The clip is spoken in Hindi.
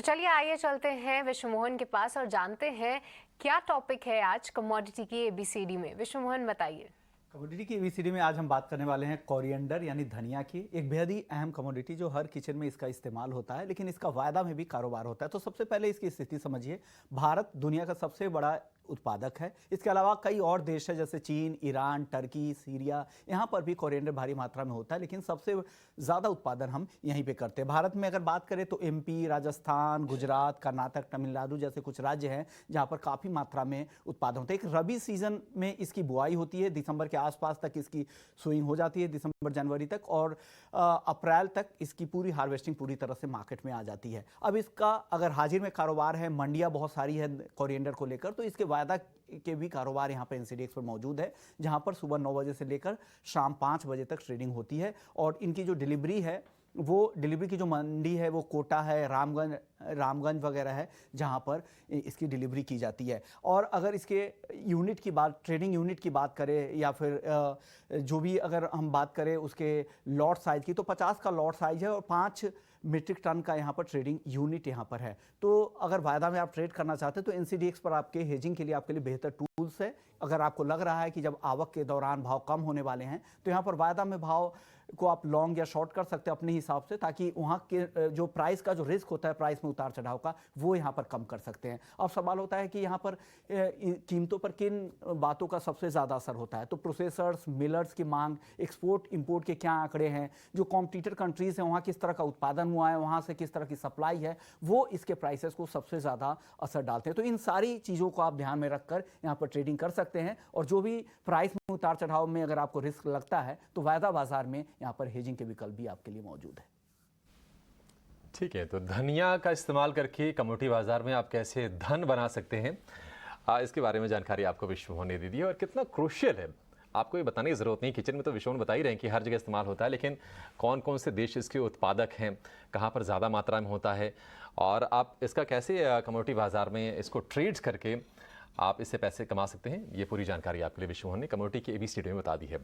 चलिए आइए चलते हैं विश्वमोहन के पास और जानते हैं क्या टॉपिक है आज कमोडिटी की एबीसीडी में। विश्वमोहन बताइए। कमोडिटी की एबीसीडी में आज हम बात करने वाले हैं कोरिएंडर यानी धनिया की। एक बेहद ही अहम कमोडिटी जो हर किचन में इसका इस्तेमाल होता है, लेकिन इसका वायदा में भी कारोबार होता है। तो सबसे पहले इसकी स्थिति समझिए। भारत दुनिया का सबसे बड़ा उत्पादक है। इसके अलावा कई और देश है जैसे चीन, ईरान, टर्की, सीरिया, यहाँ पर भी कोरिएंडर भारी मात्रा में होता है, लेकिन सबसे ज़्यादा उत्पादन हम यहीं पे करते हैं। भारत में अगर बात करें तो एमपी, राजस्थान, गुजरात, कर्नाटक, तमिलनाडु जैसे कुछ राज्य हैं जहाँ पर काफ़ी मात्रा में उत्पादन होता है। एक रबी सीजन में इसकी बुआई होती है, दिसंबर के आसपास तक इसकी सोइंग हो जाती है, दिसंबर जनवरी तक, और अप्रैल तक इसकी पूरी हार्वेस्टिंग पूरी तरह से मार्केट में आ जाती है। अब इसका अगर हाजिर में कारोबार है, मंडियाँ बहुत सारी है कोरिएंडर को लेकर, तो इसके वायदा के भी कारोबार यहाँ पर एनसीडीएक्स पर मौजूद है, जहाँ पर सुबह 9 बजे से लेकर शाम 5 बजे तक ट्रेडिंग होती है। और इनकी जो डिलीवरी है, वो डिलीवरी की जो मंडी है वो कोटा है, रामगंज वगैरह है, जहाँ पर इसकी डिलीवरी की जाती है। और अगर इसके यूनिट की बात, ट्रेडिंग यूनिट की बात करें, या फिर जो भी अगर हम बात करें उसके लॉट साइज़ की, तो 50 का लॉट साइज़ है और 5 मीट्रिक टन का यहाँ पर ट्रेडिंग यूनिट यहाँ पर है। तो अगर वायदा में आप ट्रेड करना चाहते हैं तो एनसीडीएक्स पर आपके हेजिंग के लिए आपके लिए बेहतर टूल्स है। अगर आपको लग रहा है कि जब आवक के दौरान भाव कम होने वाले हैं तो यहाँ पर वायदा में भाव को आप लॉन्ग या शॉर्ट कर सकते हैं अपने हिसाब से, ताकि वहाँ के जो प्राइस का जो रिस्क होता है प्राइस में उतार चढ़ाव का, वो यहाँ पर कम कर सकते हैं। अब सवाल होता है कि यहाँ पर कीमतों पर किन बातों का सबसे ज़्यादा असर होता है। तो प्रोसेसर्स, मिलर्स की मांग, एक्सपोर्ट इंपोर्ट के क्या आंकड़े हैं, जो कॉम्पिटिटर कंट्रीज़ हैं वहाँ किस तरह का उत्पादन हुआ है, वहाँ से किस तरह की सप्लाई है, वो इसके प्राइसेस को सबसे ज़्यादा असर डालते हैं। तो इन सारी चीज़ों को आप ध्यान में रखकर यहाँ पर ट्रेडिंग कर सकते हैं। और जो भी प्राइस में उतार चढ़ाव में अगर आपको रिस्क लगता है तो वायदा बाजार में यहाँ पर हेजिंग के विकल्प भी आपके लिए मौजूद है। ठीक है, तो धनिया का इस्तेमाल करके कमोडिटी बाजार में आप कैसे धन बना सकते हैं, इसके बारे में जानकारी आपको विश्वमोहन ने दे दी है। और कितना क्रूशियल है आपको ये बताने की ज़रूरत नहीं। किचन में तो विश्वमोहन बता ही रहे हैं कि हर जगह इस्तेमाल होता है, लेकिन कौन कौन से देश इसके उत्पादक हैं, कहाँ पर ज़्यादा मात्रा में होता है, और आप इसका कैसे कमोडिटी बाजार में इसको ट्रेड्स करके आप इससे पैसे कमा सकते हैं, ये पूरी जानकारी आपके लिए विश्वमोहन ने कमोडिटी की एबीसीडी में बता दी है।